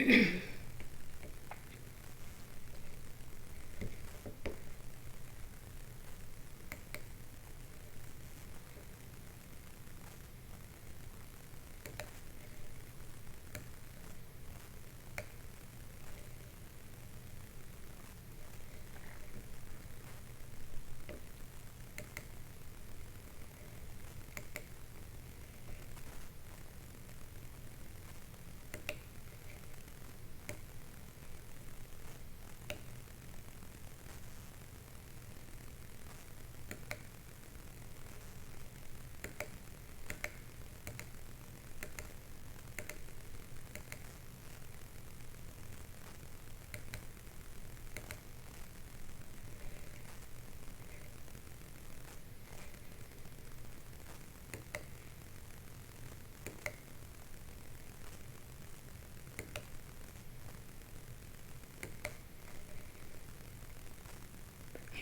Hey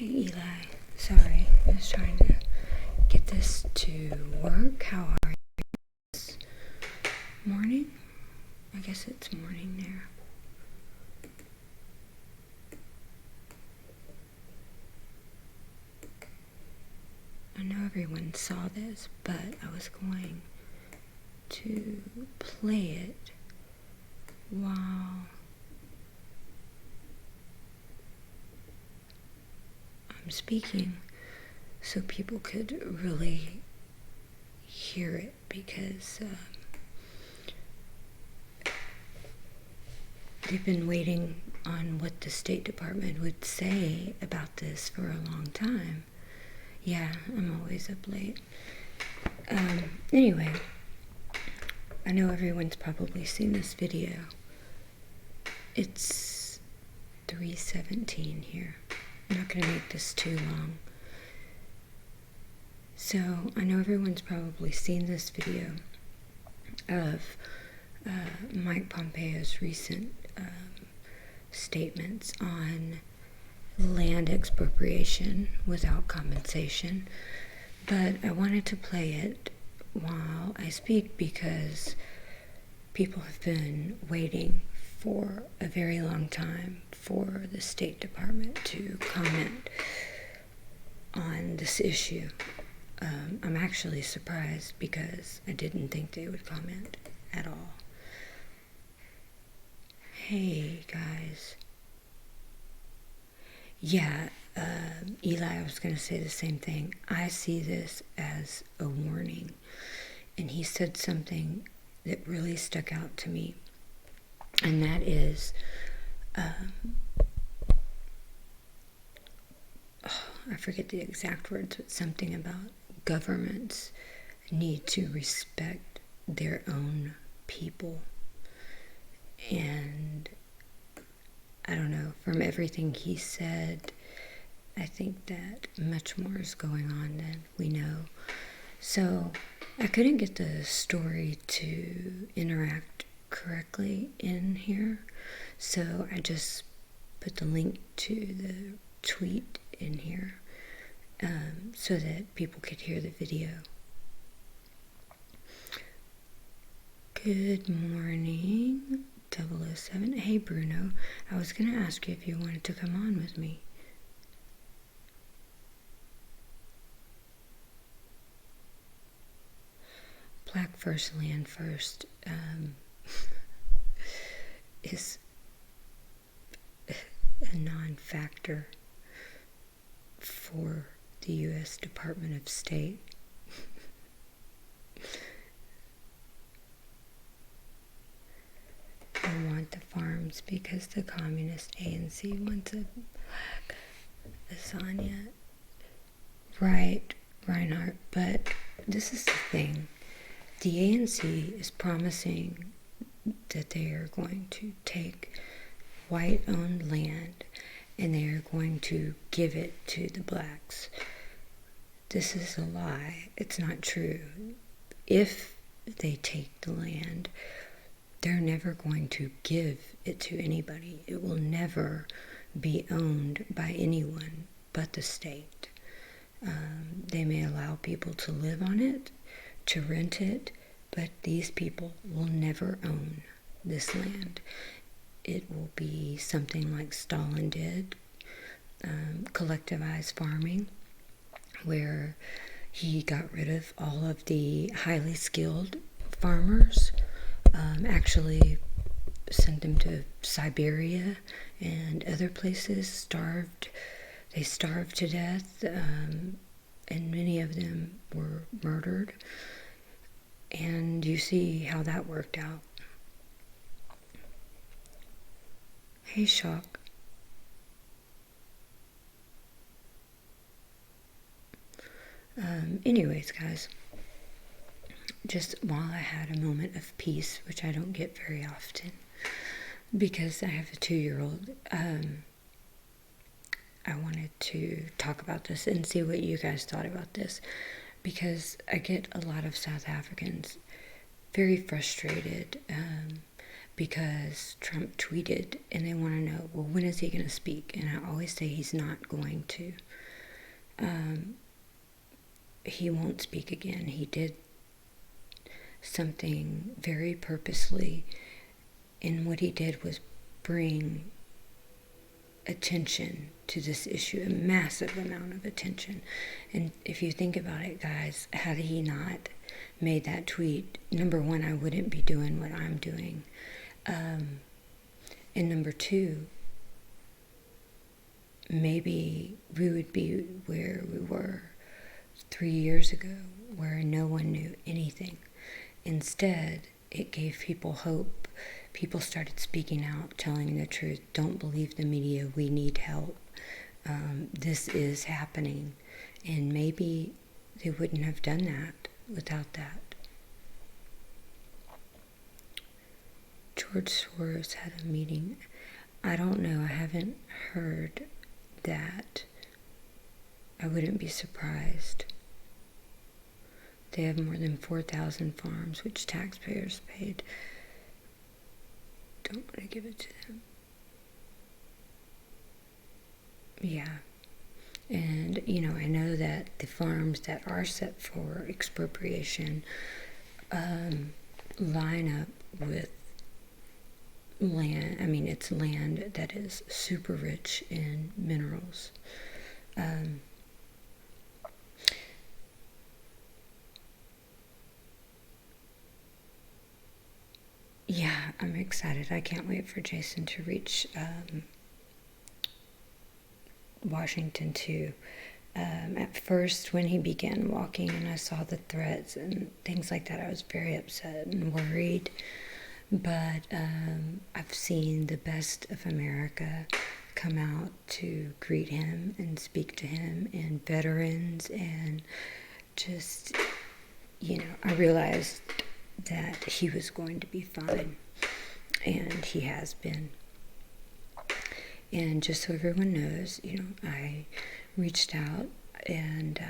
Eli, sorry, I was trying to get this to work. How are you this morning? I guess it's morning there. I know everyone saw this, but I was going to play it while I'm speaking so people could really hear it, because they've been waiting on what the State Department would say about this for a long time. Yeah, I'm always up late. Anyway, I know everyone's probably seen this video. It's 3:17 here. I'm not going to make this too long. So, I know everyone's probably seen this video of Mike Pompeo's recent statements on land expropriation without compensation, but I wanted to play it while I speak because people have been waiting for a very long time for the State Department to comment on this issue. I'm actually surprised because I didn't think they would comment at all. Hey guys. Yeah, Eli, I was going to say the same thing. I see this as a warning. And he said something that really stuck out to me. And that is, I forget the exact words, but something about governments need to respect their own people. And I don't know, from everything he said, I think that much more is going on than we know. So I couldn't get the story to interact correctly in here, so I just put the link to the tweet in here so that people could hear the video. Good morning, 007. Hey Bruno, I was going to ask you if you wanted to come on with me. Black First Land First is a non-factor for the U.S. Department of State. I want the farms because the communist ANC wants a black lasagna. Right, Reinhardt, but this is the thing. The ANC is promising that they are going to take white-owned land and they are going to give it to the blacks. This is a lie. It's not true. If they take the land, they're never going to give it to anybody. It will never be owned by anyone but the state. They may allow people to live on it, to rent it, but these people will never own this land. it will be something like Stalin did, collectivized farming, where he got rid of all of the highly skilled farmers, actually sent them to Siberia and other places, they starved to death, and many of them were murdered. And you see how that worked out. Hey, Shock. Anyways, guys, just while I had a moment of peace, which I don't get very often, because I have a 2-year-old, I wanted to talk about this and see what you guys thought about this, because I get a lot of South Africans very frustrated because Trump tweeted, and they want to know, well, when is he going to speak? And I always say he's not going to. He won't speak again. He did something very purposely, and what he did was bring attention to this issue, a massive amount of attention. And if you think about it, guys, had he not made that tweet, number one, I wouldn't be doing what I'm doing. And number two, maybe we would be where we were 3 years ago, where no one knew anything. Instead, it gave people hope. People started speaking out, telling the truth. Don't believe the media. We need help. This is happening. And maybe they wouldn't have done that without that. George Soros had a meeting. I don't know. I haven't heard that. I wouldn't be surprised. They have more than 4,000 farms, which taxpayers paid. Don't want to give it to them. Yeah. And, I know that the farms that are set for expropriation line up with land. I mean, it's land that is super rich in minerals. Yeah, I'm excited. I can't wait for Jason to reach Washington too. At first, when he began walking and I saw the threats and things like that, I was very upset and worried. But I've seen the best of America come out to greet him and speak to him, and veterans, and just, I realized that he was going to be fine, and he has been. And just so everyone knows, I reached out and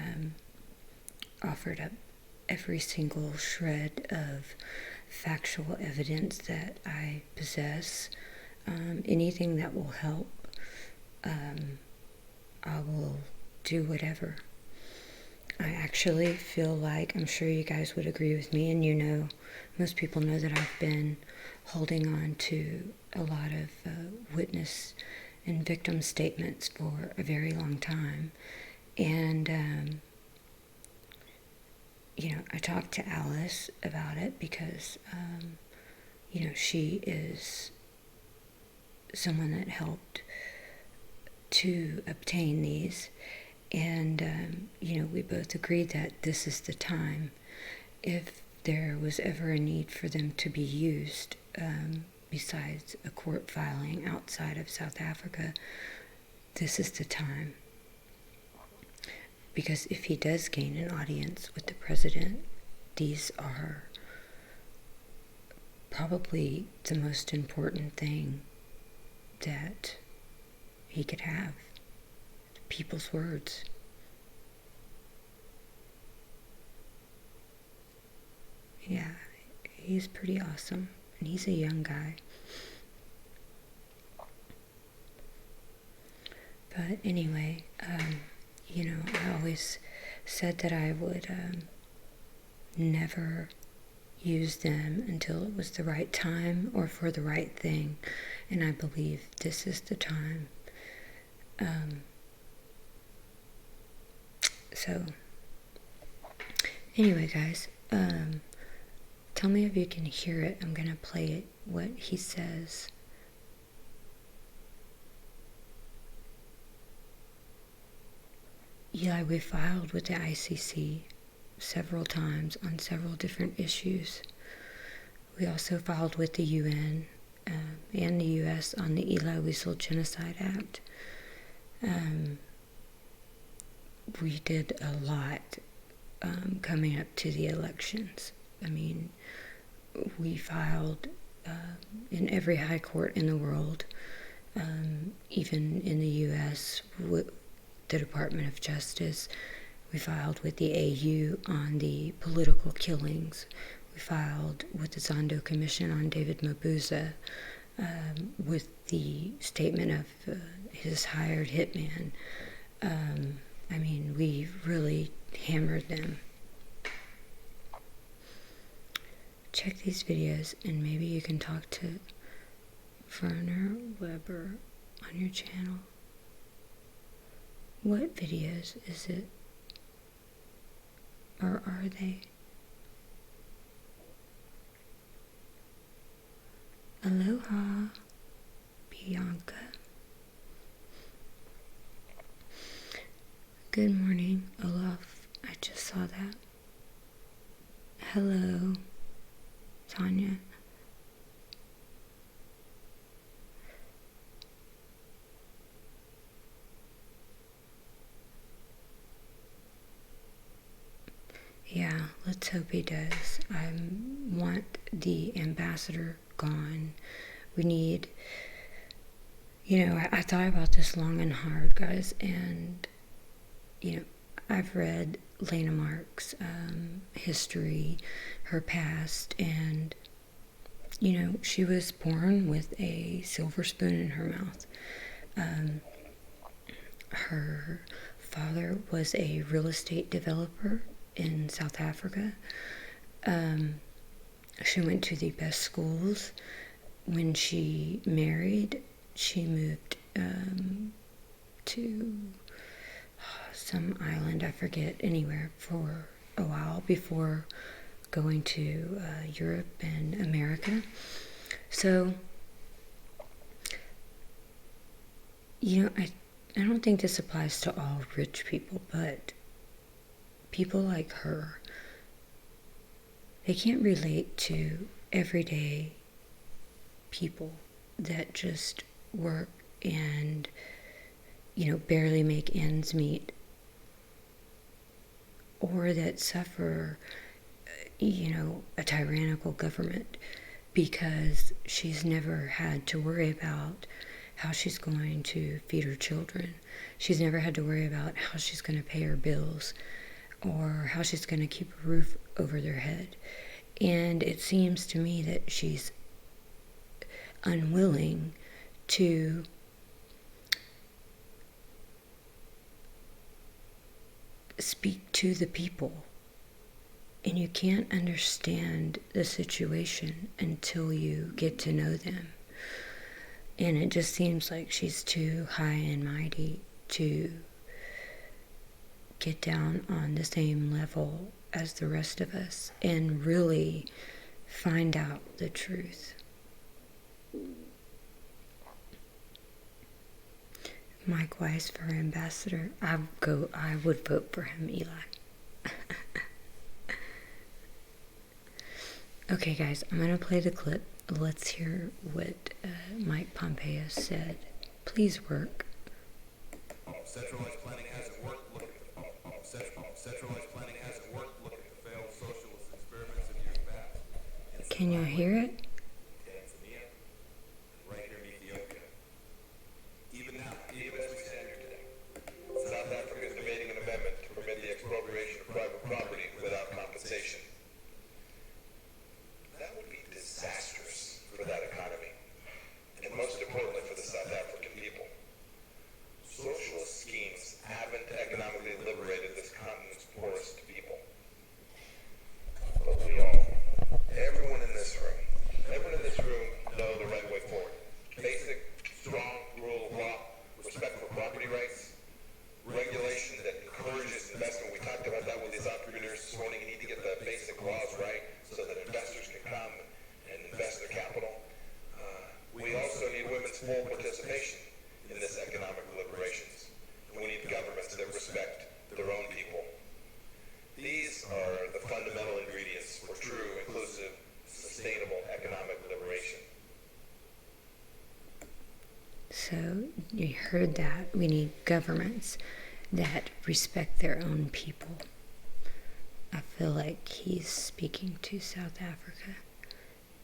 offered up every single shred of factual evidence that I possess. Anything that will help, I will do whatever. I actually feel like, I'm sure you guys would agree with me, and most people know that I've been holding on to a lot of witness and victim statements for a very long time. And, I talked to Alice about it because, she is someone that helped to obtain these. And, we both agreed that this is the time. If there was ever a need for them to be used, besides a court filing outside of South Africa, this is the time. Because if he does gain an audience with the president, these are probably the most important thing that he could have. People's words. Yeah, he's pretty awesome, and he's a young guy. But anyway, I always said that I would never, use them until it was the right time or for the right thing. And I believe this is the time. So, anyway, guys, tell me if you can hear it. I'm going to play it, what he says. Yeah, we filed with the ICC several times on several different issues. We also filed with the UN and the US on the Eli Wiesel Genocide Act. We did a lot coming up to the elections. I mean, we filed in every high court in the world, even in the US, with the Department of Justice. We filed with the AU on the political killings. We filed with the Zondo Commission on David Mabuza with the statement of his hired hitman. I mean, we really hammered them. Check these videos and maybe you can talk to Werner Weber on your channel. What videos is it? Or are they? Aloha, Bianca. Good morning, Olaf. I just saw that. Hello, Tanya. Yeah, let's hope he does. I want the ambassador gone. We need, I thought about this long and hard, guys, and, I've read Lena Mark's history, her past, and, she was born with a silver spoon in her mouth. Her father was a real estate developer in South Africa. She went to the best schools. When she married, she moved to some island, I forget, anywhere, for a while before going to Europe and America. So, I don't think this applies to all rich people, but people like her, they can't relate to everyday people that just work and, barely make ends meet, or that suffer, a tyrannical government, because she's never had to worry about how she's going to feed her children. She's never had to worry about how she's going to pay her bills or how she's going to keep a roof over their head. And it seems to me that she's unwilling to speak to the people. And you can't understand the situation until you get to know them. And it just seems like she's too high and mighty to get down on the same level as the rest of us and really find out the truth. Mike Weiss for ambassador. I would vote for him, Eli. Okay, guys, I'm going to play the clip. Let's hear what Mike Pompeo said. Please work. Centralized planning hasn't worked. Look at centralized planning hasn't worked. Look at the failed socialist experiments of years past. Can you hear it? Tanzania, and right here in Ethiopia. Even now, even as we stand here today, South Africa is debating an amendment to permit the expropriation of private property without compensation. That would be disastrous for that economy, and most importantly for the South African people. Socialist schemes haven't economically liberated this continent's poorest people. But we all, forward. Basic, strong rule of law, respect for property rights, regulation that encourages investment. We talked about that with these entrepreneurs this morning. You need to get the basic laws right so that investors can come and invest their capital. We also need women's full participation in this economic deliberations. And we need governments that respect their own people. These are the fundamental ingredients for true, inclusive, sustainable economic liberation. So you heard that. We need governments that respect their own people. I feel like he's speaking to South Africa.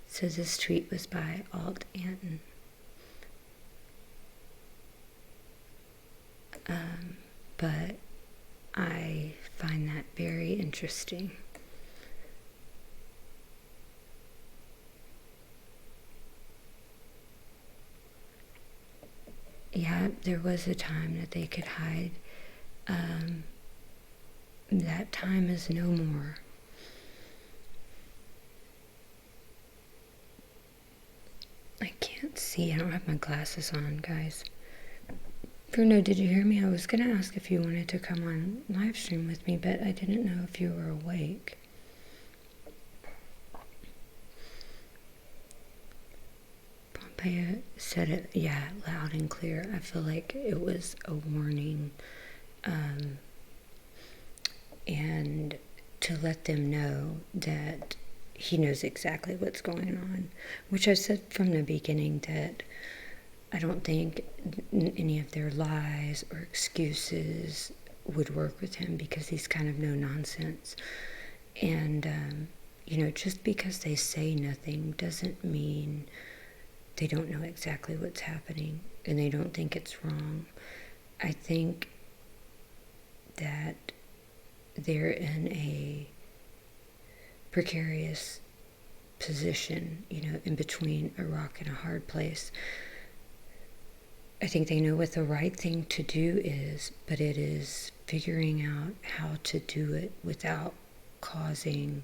So this tweet was by Alt Anton. But I find that very interesting. Yeah, there was a time that they could hide. That time is no more. I can't see. I don't have my glasses on, guys. Bruno, did you hear me? I was going to ask if you wanted to come on live stream with me, but I didn't know if you were awake. Pompeo said it, yeah, loud and clear. I feel like it was a warning, and to let them know that he knows exactly what's going on, which I said from the beginning that I don't think any of their lies or excuses would work with him because he's kind of no nonsense. And, just because they say nothing doesn't mean they don't know exactly what's happening and they don't think it's wrong. I think that they're in a precarious position, in between a rock and a hard place. I think they know what the right thing to do is, but it is figuring out how to do it without causing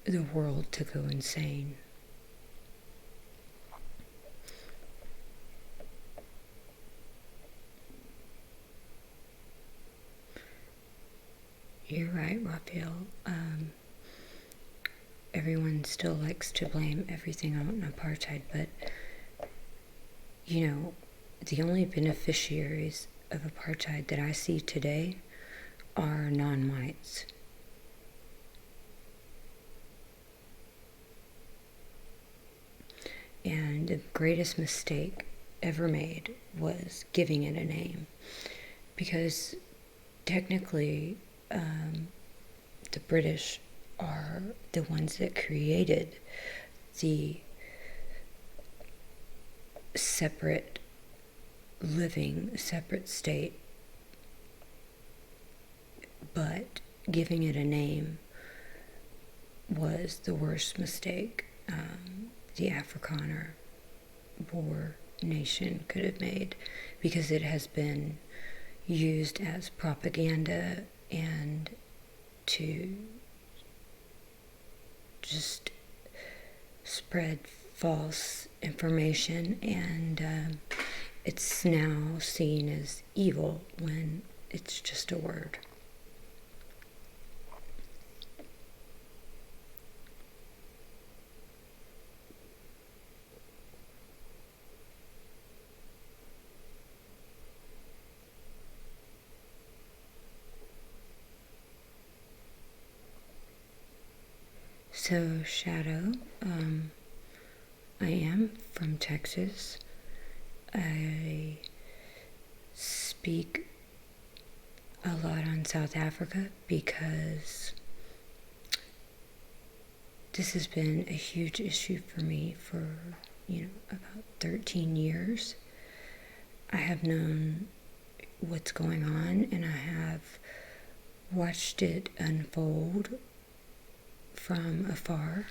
the world to go insane. You're right, Raphael. Everyone still likes to blame everything on apartheid, but the only beneficiaries of apartheid that I see today are non-whites. And the greatest mistake ever made was giving it a name, because technically the British are the ones that created the separate living, separate state, but giving it a name was the worst mistake the Afrikaner Boer nation could have made, because it has been used as propaganda and to just spread false information, and it's now seen as evil when it's just a word. So, Shadow, I am from Texas. I speak a lot on South Africa because this has been a huge issue for me for, about 13 years. I have known what's going on, and I have watched it unfold from afar.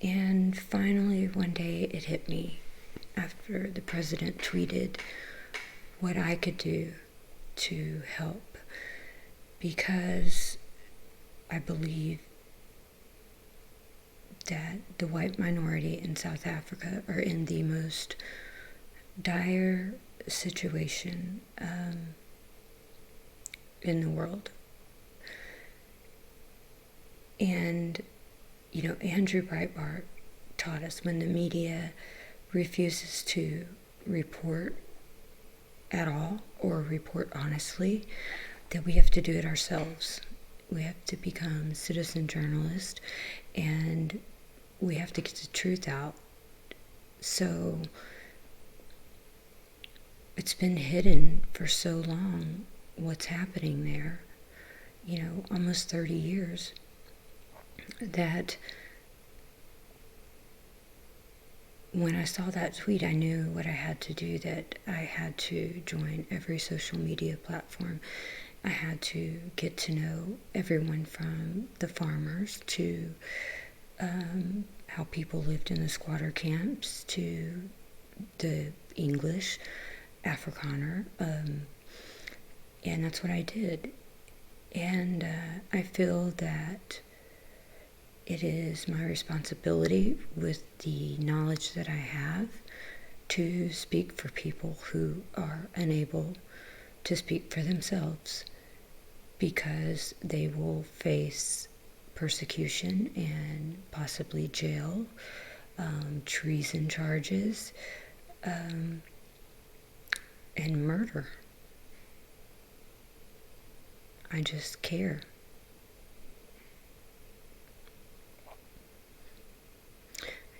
And finally, one day, it hit me after the president tweeted what I could do to help, because I believe that the white minority in South Africa are in the most dire situation in the world. And, Andrew Breitbart taught us when the media refuses to report at all or report honestly, that we have to do it ourselves. We have to become citizen journalists, and we have to get the truth out. So it's been hidden for so long what's happening there, almost 30 years, that when I saw that tweet, I knew what I had to do, that I had to join every social media platform. I had to get to know everyone, from the farmers to how people lived in the squatter camps to the English, Afrikaner, and that's what I did. And I feel that it is my responsibility, with the knowledge that I have, to speak for people who are unable to speak for themselves, because they will face persecution and possibly jail, treason charges, and murder. I just care.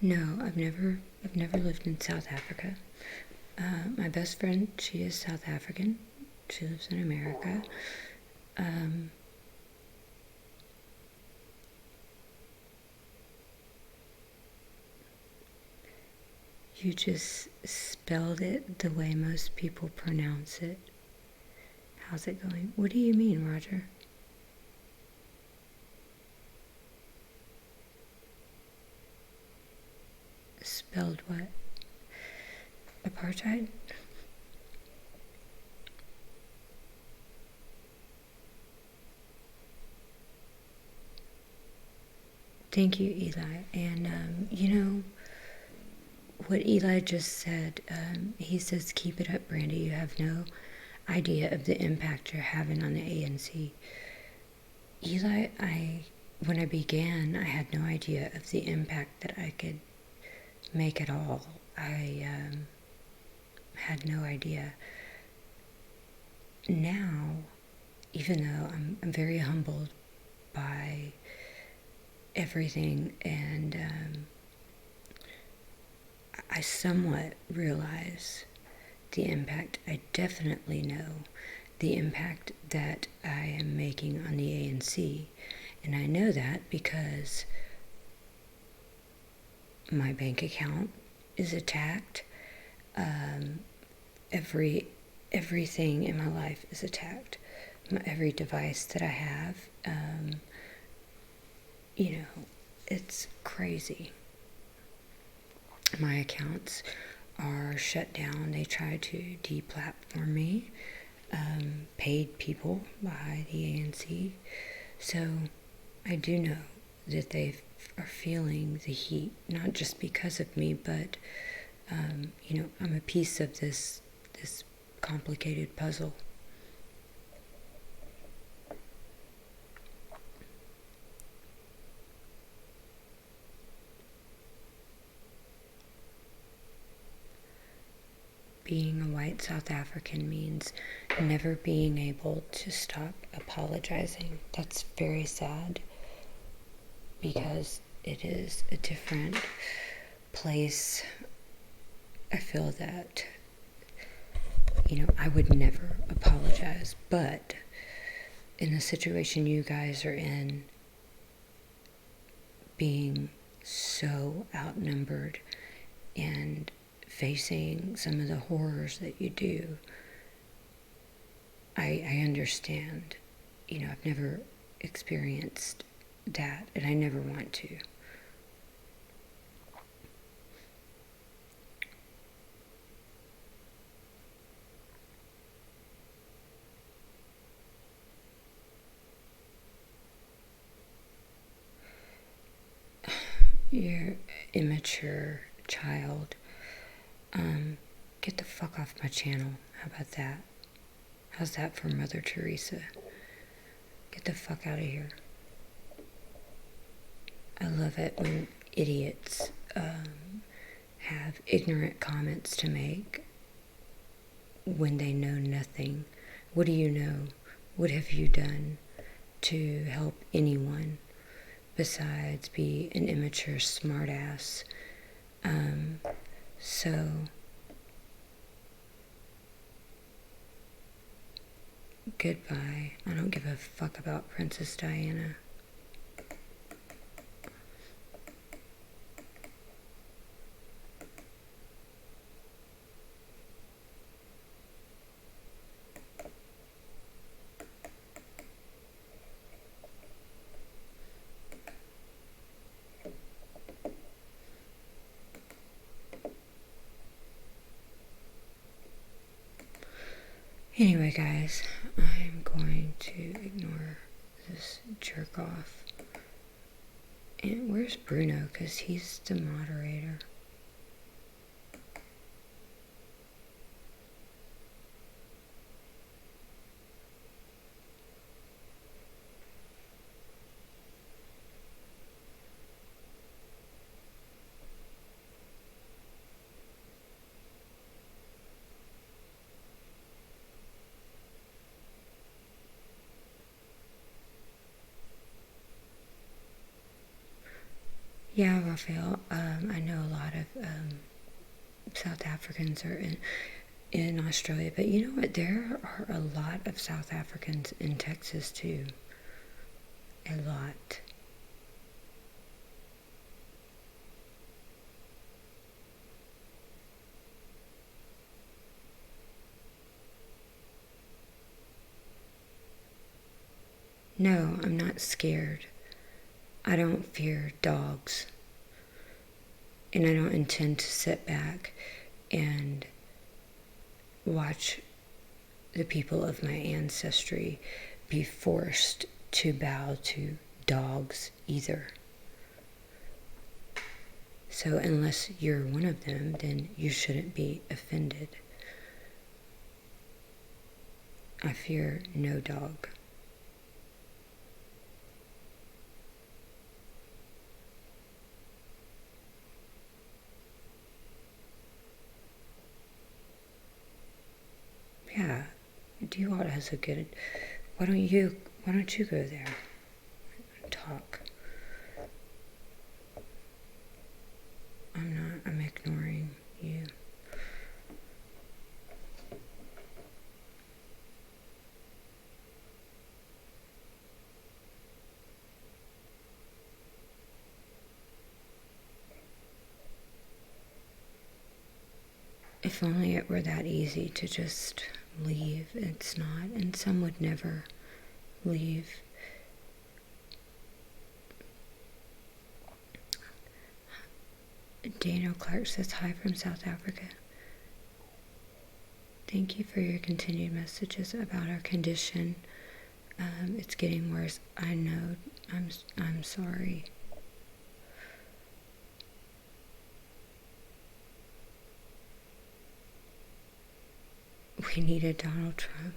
No, I've never lived in South Africa. My best friend, she is South African. She lives in America. You just spelled it the way most people pronounce it. How's it going? What do you mean, Roger? Spelled what? Apartheid? Thank you, Eli. And, what Eli just said, he says, keep it up, Brandy. You have no idea of the impact you're having on the ANC. Eli, when I began, I had no idea of the impact that I could make at all. I had no idea. Now, even though I'm very humbled by everything, and I somewhat realize the impact. I definitely know the impact that I am making on the ANC, and I know that because my bank account is attacked. Everything in my life is attacked. Every device that I have, it's crazy. My accounts are shut down. They try to deplatform me, paid people by the ANC. So I do know that they are feeling the heat, not just because of me, but I'm a piece of this complicated puzzle. Being a white South African means never being able to stop apologizing. That's very sad, because it is a different place. I feel that, I would never apologize, but in the situation you guys are in, being so outnumbered and facing some of the horrors that you do, I understand. I've never experienced that, and I never want to. you're immature child. Get the fuck off my channel. How about that? How's that for Mother Teresa? Get the fuck out of here. I love it when idiots have ignorant comments to make when they know nothing. What do you know? What have you done to help anyone besides be an immature smartass? So goodbye. I don't give a fuck about Princess Diana. Anyway, guys, I'm going to ignore this jerk off. And where's Bruno? Because he's the moderator. Yeah, Raphael, I know a lot of South Africans are in Australia, but you know what? There are a lot of South Africans in Texas too. A lot. No, I'm not scared. I don't fear dogs. And I don't intend to sit back and watch the people of my ancestry be forced to bow to dogs either. So unless you're one of them, then you shouldn't be offended. I fear no dog. Yeah, Dewalt has a good. Why don't you go there and talk? I'm ignoring you. If only it were that easy to just leave. It's not, and some would never leave. Daniel Clark says hi from South Africa. Thank you for your continued messages about our condition. It's getting worse. I know. I'm sorry. We needed Donald Trump.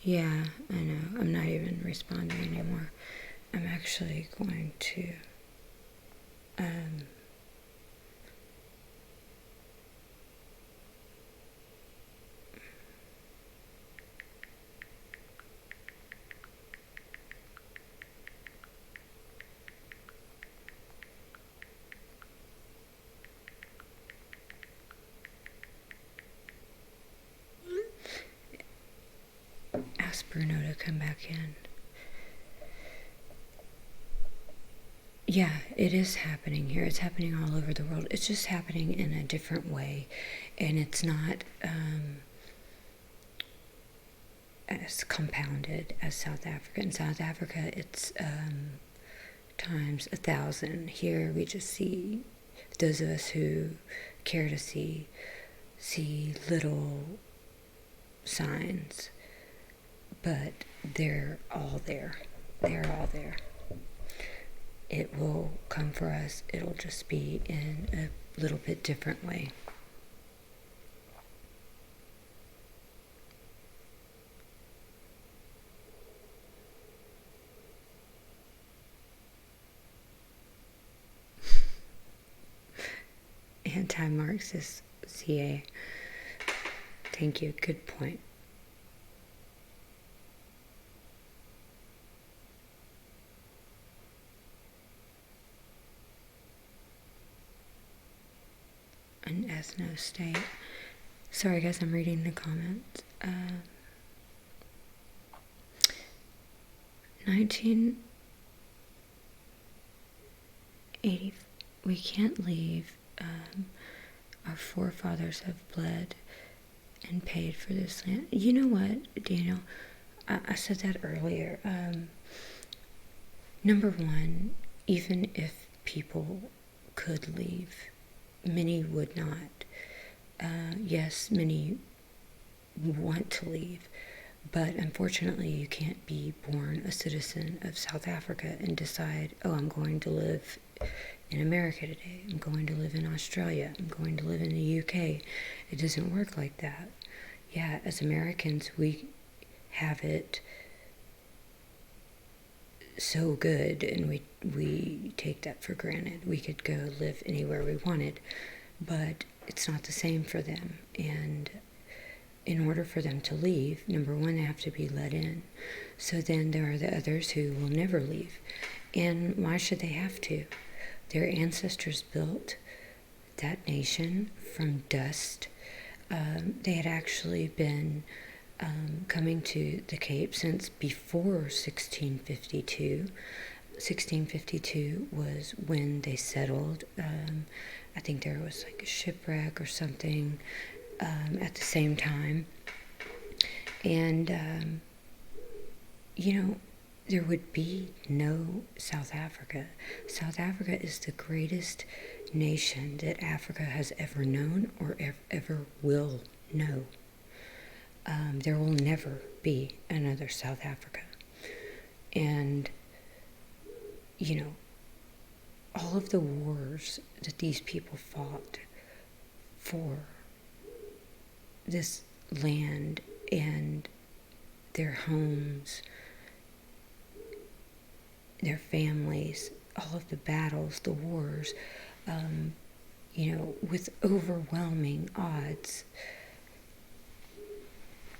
Yeah, I know. I'm not even responding anymore. I'm actually going to ask Bruno to come back in. Yeah, it is happening here. It's happening all over the world. It's just happening in a different way. And it's not as compounded as South Africa. In South Africa, it's times 1,000. Here we just see, those of us who care to see little signs, but they're all there. They're all there. It will come for us. It'll just be in a little bit different way. Anti-Marxist CA. Thank you. Good point. An ethno state. Sorry guys, I'm reading the comments. 1980. We can't leave. Our forefathers have bled and paid for this land. You know what, Daniel? I said that earlier. Number one, even if people could leave, many would not. Yes, many want to leave, but unfortunately you can't be born a citizen of South Africa and decide, oh, I'm going to live in America today, I'm going to live in Australia, I'm going to live in the UK. It doesn't work like that. Yeah, as Americans, we have it so good, and we take that for granted. We could go live anywhere we wanted, but it's not the same for them. And in order for them to leave, number one, they have to be let in. So then there are the others who will never leave. And why should they have to? Their ancestors built that nation from dust. They had actually been coming to the Cape since before 1652. 1652 was when they settled. I think there was like a shipwreck or something at the same time. And, there would be no South Africa. South Africa is the greatest nation that Africa has ever known or ever will know. There will never be another South Africa. And, all of the wars that these people fought for this land and their homes, their families, all of the battles, the wars, with overwhelming odds.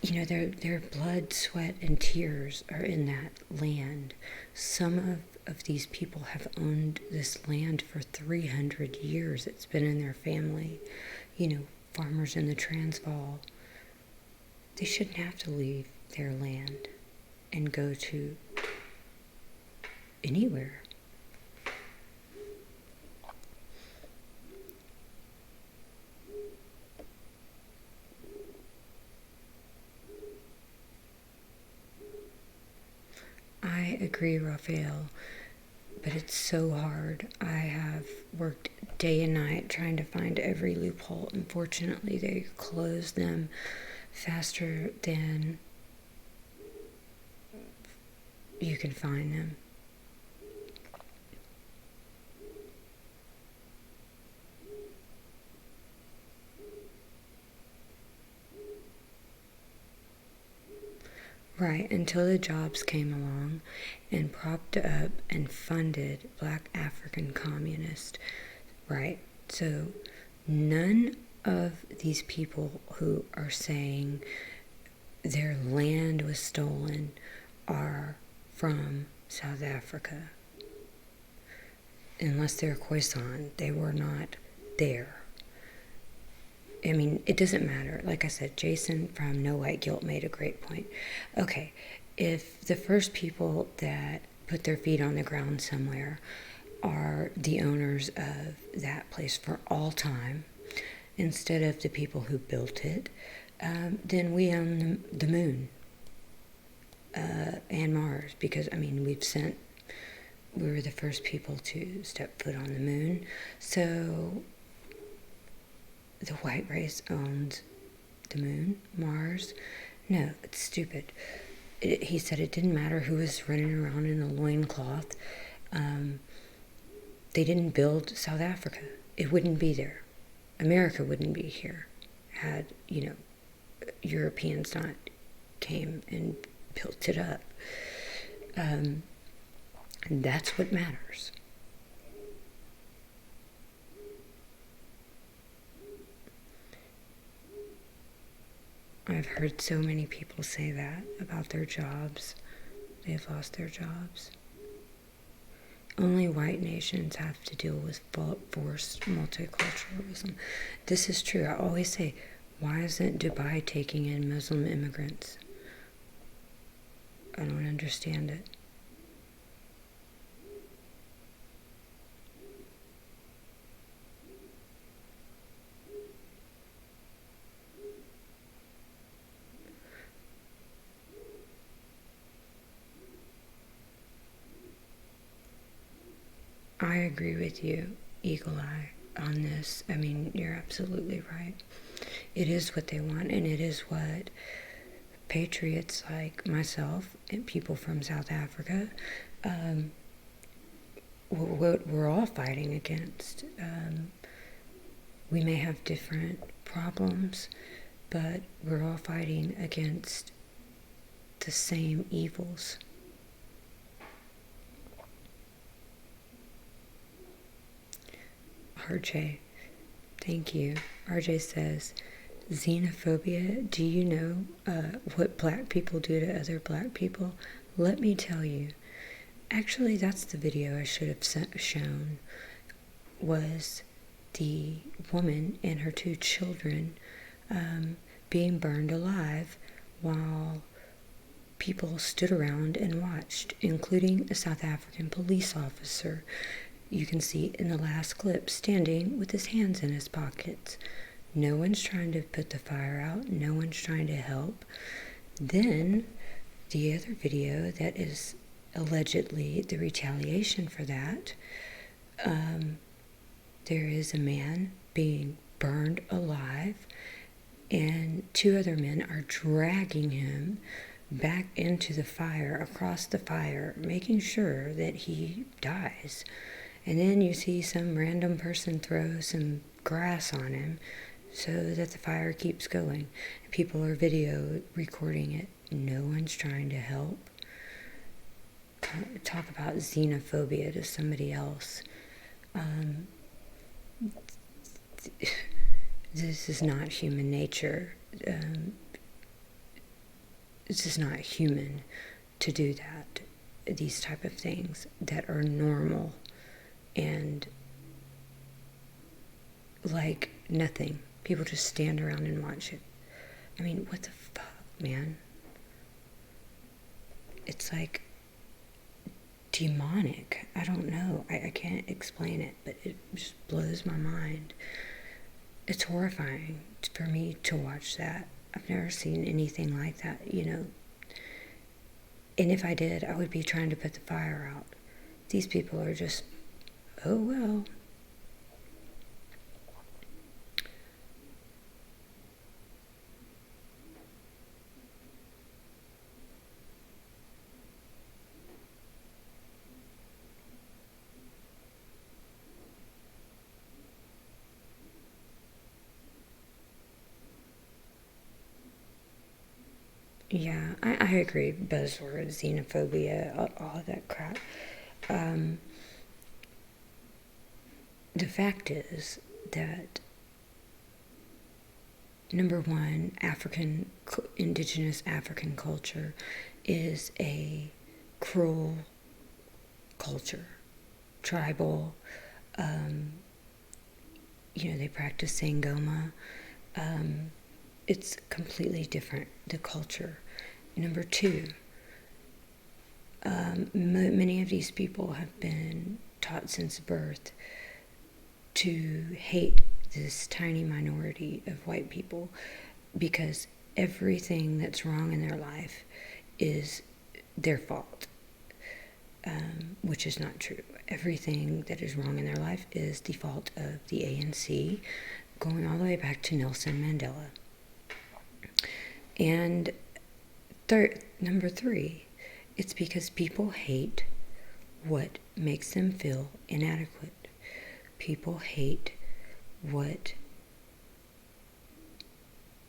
Their blood, sweat, and tears are in that land. Some of these people have owned this land for 300 years. It's been in their family. Farmers in the Transvaal. They shouldn't have to leave their land and go to anywhere. I agree, Raphael, but it's so hard. I have worked day and night trying to find every loophole. Unfortunately, they close them faster than you can find them. Right, until the Jobs came along and propped up and funded Black African communists. Right, so none of these people who are saying their land was stolen are from South Africa. Unless they're Khoisan, they were not there. I mean, it doesn't matter. Like I said, Jason from No White Guilt made a great point. Okay, if the first people that put their feet on the ground somewhere are the owners of that place for all time, instead of the people who built it, then we own the moon and Mars, because, we've sent we were the first people to step foot on the moon. So the white race owned the moon, Mars. No, it's stupid. He said it didn't matter who was running around in a loincloth. They didn't build South Africa. It wouldn't be there. America wouldn't be here had, Europeans not came and built it up. And that's what matters. I've heard so many people say that about their jobs. They've lost their jobs. Only white nations have to deal with forced multiculturalism. This is true. I always say, why isn't Dubai taking in Muslim immigrants? I don't understand it. I agree with you, Eagle Eye, on this. I mean, you're absolutely right. It is what they want, and it is what patriots like myself and people from South Africa, what we're all fighting against. We may have different problems, but we're all fighting against the same evils. RJ, thank you. RJ says, xenophobia, do you know what black people do to other black people? Let me tell you. Actually, that's the video I should have shown, was the woman and her 2 children being burned alive while people stood around and watched, including a South African police officer. You can see in the last clip standing with his hands in his pockets. No one's trying to put the fire out. No one's trying to help. Then the other video that is allegedly the retaliation for that, there is a man being burned alive, and 2 other men are dragging him back into the fire, across the fire, making sure that he dies. And then you see some random person throw some grass on him so that the fire keeps going. People are video recording it. No one's trying to help. Talk about xenophobia to somebody else. This is not human nature. This is not human to do that. These type of things that are normal and like nothing. People just stand around and watch it. I mean, what the fuck, man? It's like demonic. I don't know. I can't explain it, but it just blows my mind. It's horrifying for me to watch that. I've never seen anything like that, And if I did, I would be trying to put the fire out. These people are just, oh well. Yeah, I agree. Buzzword, xenophobia, all of that crap. The fact is that, number one, indigenous African culture is a cruel culture, tribal. They practice Sangoma. It's completely different, the culture. Number two, many of these people have been taught since birth to hate this tiny minority of white people because everything that's wrong in their life is their fault. which is not true. Everything that is wrong in their life is the fault of the ANC, going all the way back to Nelson Mandela. And number 3, it's because people hate what makes them feel inadequate. People hate what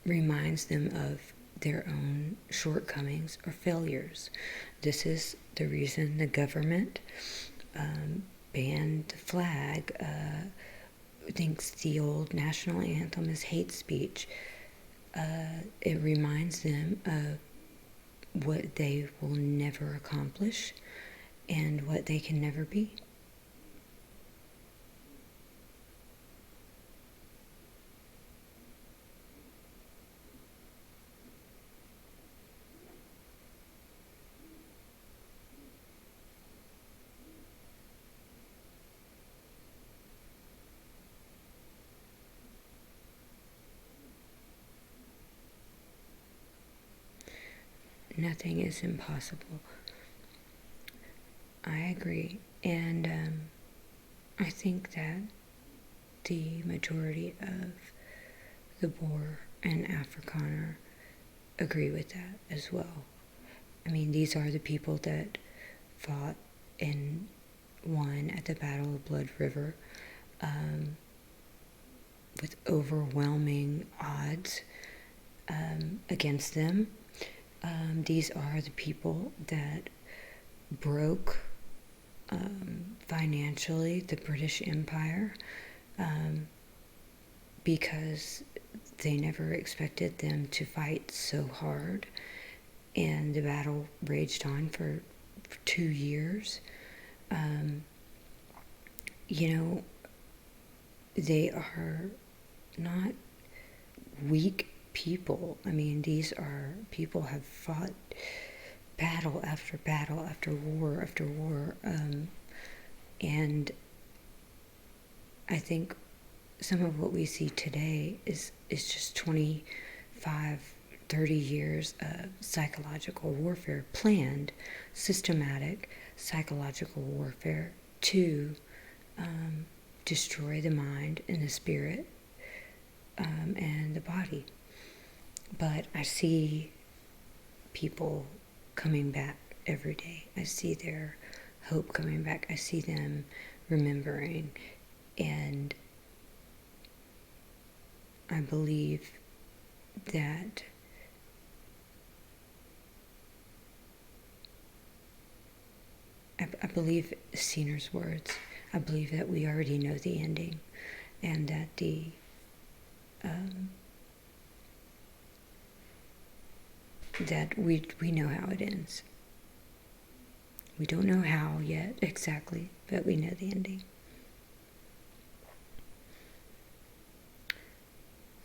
reminds them of their own shortcomings or failures. This is the reason the government banned the flag, thinks the old national anthem is hate speech. It reminds them of what they will never accomplish and what they can never be. Nothing is impossible. I agree. And I think that the majority of the Boer and Afrikaner agree with that as well. I mean, these are the people that fought and won at the Battle of Blood River with overwhelming odds against them. These are the people that broke financially the British Empire because they never expected them to fight so hard, and the battle raged on for 2 years. They are not weak people. I mean, these are people have fought battle after battle after war after war, and I think some of what we see today is just 25, 30 years of psychological warfare, planned, systematic psychological warfare to destroy the mind and the spirit and the body. But I see people coming back every day. I see their hope coming back. I see them remembering. And I believe that I believe Seener's words. I believe that we already know the ending, and that that we know how it ends. We don't know how yet exactly, but we know the ending.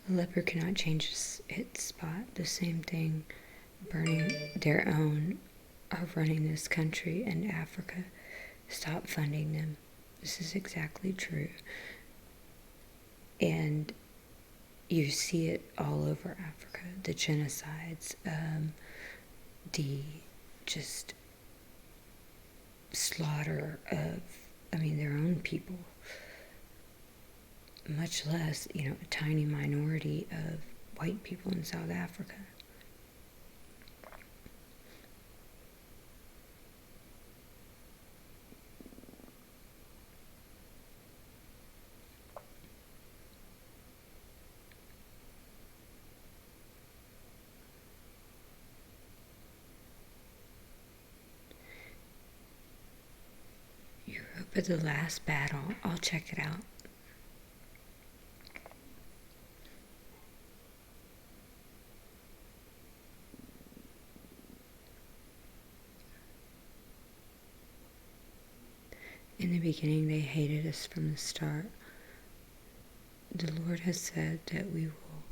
A leopard cannot change its spot. The same thing, burning their own, are running this country and Africa. Stop funding them. This is exactly true. And you see it all over Africa, the genocides, the just slaughter of, their own people, much less, a tiny minority of white people in South Africa. For the last battle, I'll check it out. In the beginning, they hated us from the start. The Lord has said that we will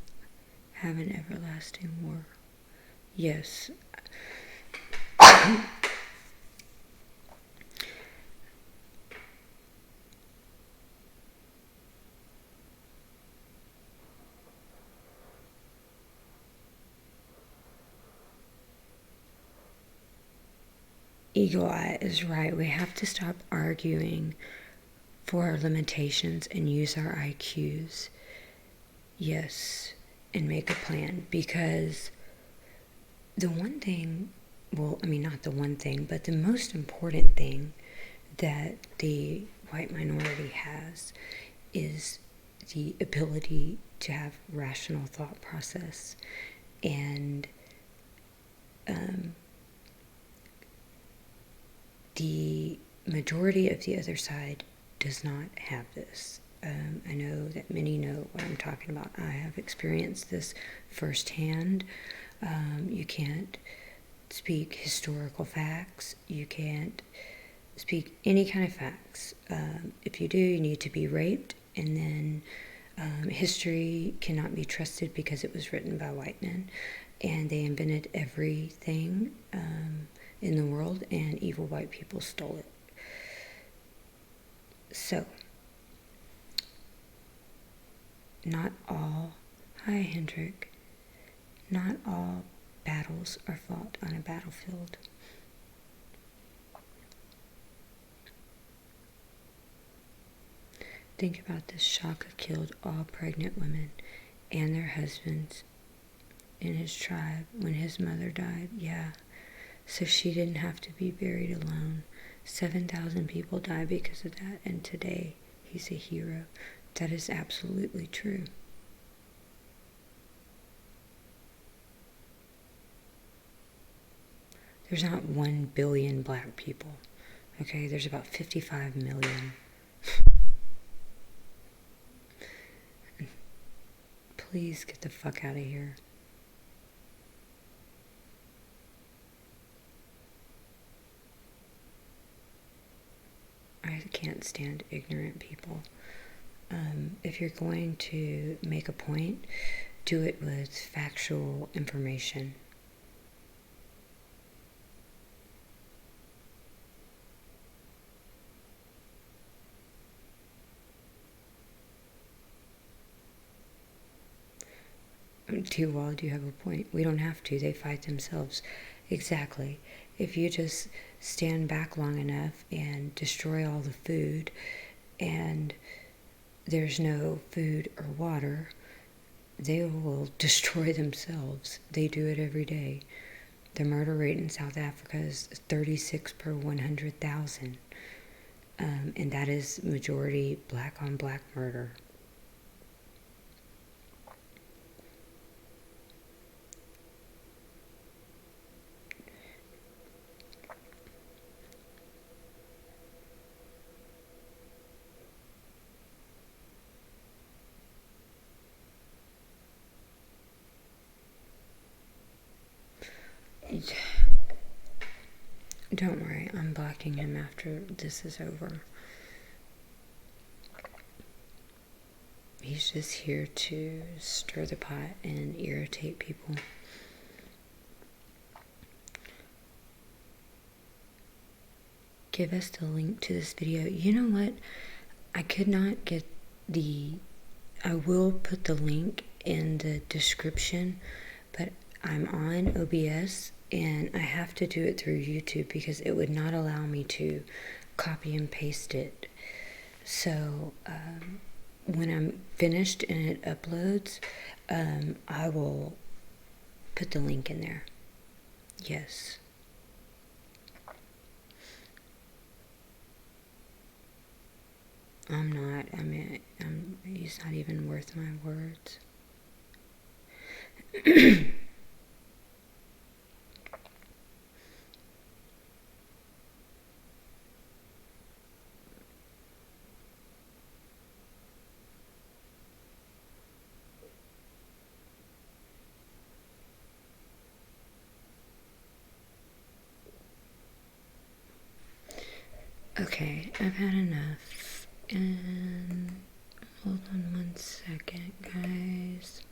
have an everlasting war. Yes. Eagle Eye is right. We have to stop arguing for our limitations and use our IQs. Yes, and make a plan. Because the one thing, well, I mean, not the one thing, but the most important thing that the white minority has is the ability to have rational thought process. And the majority of the other side does not have this. I know that many know what I'm talking about. I have experienced this firsthand. You can't speak historical facts. You can't speak any kind of facts. If you do, you need to be raped. And then history cannot be trusted because it was written by white men. And they invented everything in the world, and evil white people stole it. So, not all, hi Hendrik, not all battles are fought on a battlefield. Think about this. Shaka killed all pregnant women and their husbands in his tribe when his mother died. Yeah, so she didn't have to be buried alone. 7,000 people died because of that, and today he's a hero. That is absolutely true. There's not 1 billion black people, okay? There's about 55 million. Please get the fuck out of here. I can't stand ignorant people. If you're going to make a point, do it with factual information. Too do you have a point? We don't have to. They fight themselves. Exactly. If you just stand back long enough and destroy all the food, and there's no food or water, they will destroy themselves. They do it every day. The murder rate in South Africa is 36 per 100,000. And that is majority black on black murder. Don't worry, I'm blocking him after this is over. He's just here to stir the pot and irritate people. Give us the link to this video. You know what? I could not get I will put the link in the description, but I'm on OBS and I have to do it through YouTube because it would not allow me to copy and paste it. So when I'm finished and it uploads, I will put the link in there. Yes. I'm not. I mean, he's not even worth my words. Okay, I've had enough. And hold on 1 second, guys.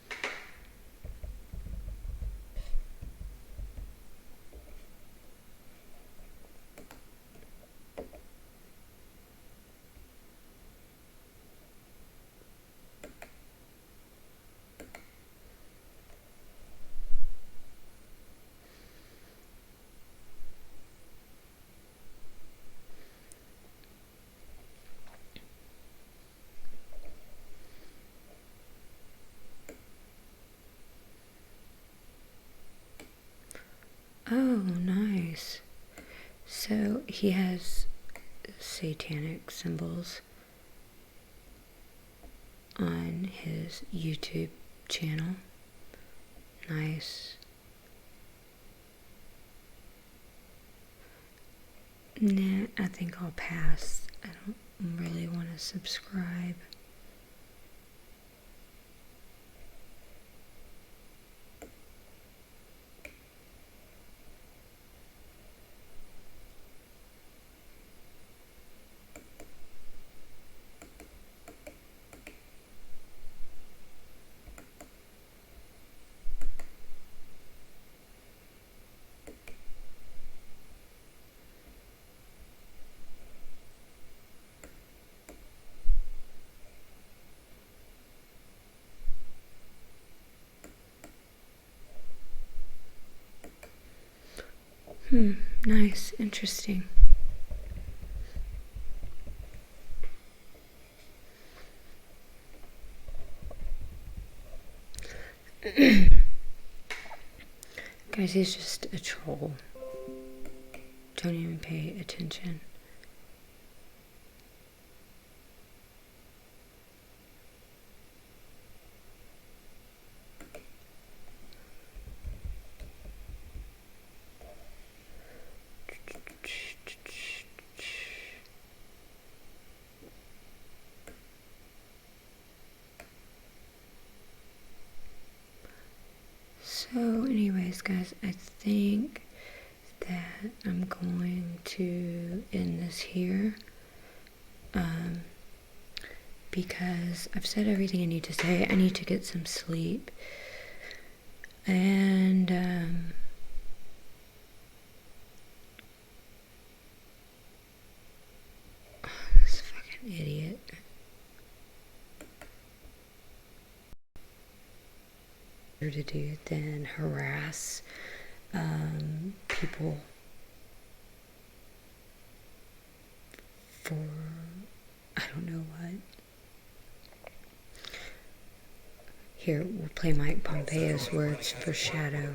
he has satanic symbols on his YouTube channel. Nice. Nah, I think I'll pass. I don't really want to subscribe. Nice, interesting. Guys, he's just a troll. Don't even pay attention. So anyways, guys, I think that I'm going to end this here, because I've said everything I need to say. I need to get some sleep, and this fucking idiot. To do than harass people for I don't know what. Here, we'll play Mike Pompeo's words for Shadow.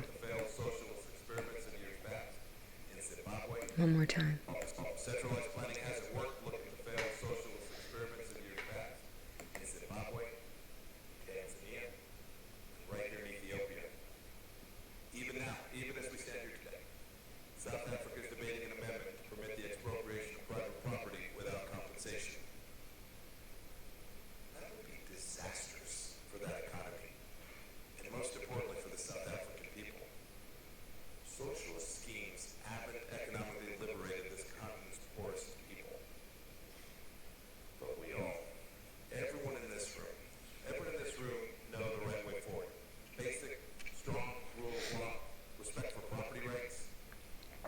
One more time. Centralized planning hasn't worked. Look at the failed socialist experiments in years past. In Zimbabwe, Tanzania, and right here in Ethiopia. Even now, even as we stand here today, South Africa is debating an amendment to permit the expropriation of private property without compensation. That would be disastrous for that economy, and most importantly for the South African people. Socialist schemes haven't economically liberated this continent's poorest people. But we all, everyone in this room know the right way forward. Basic, strong rule of law, respect for property rights,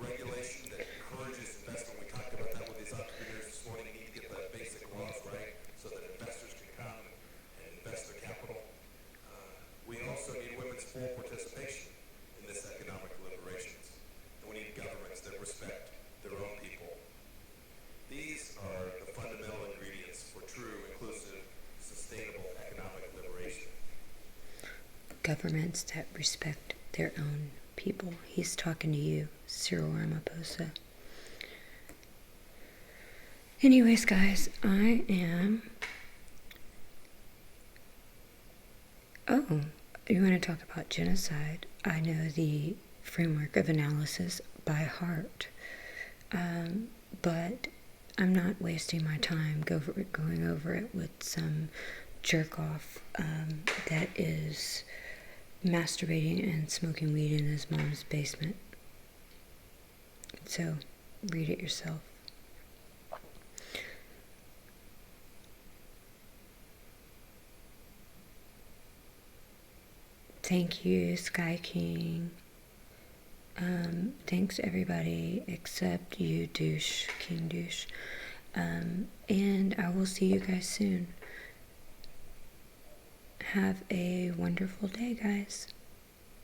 regulation that encourages investment. We talked about that with these entrepreneurs this morning. You need to get the basic laws right so that investors can come and invest their capital. We also need women's full participation in this economic liberations. And we need governments that respect their own people. These are the fundamental ingredients for true, inclusive, sustainable economic liberation. Governments that respect their own people. He's talking to you, Cyril Ramaphosa. Anyways, guys, I am... Oh, you want to talk about genocide? I know the framework of analysis by heart, but I'm not wasting my time going over it with some jerk-off that is masturbating and smoking weed in his mom's basement. So, read it yourself. Thank you, Sky King. Thanks everybody except you, douche, King douche. And I will see you guys soon. Have a wonderful day, guys.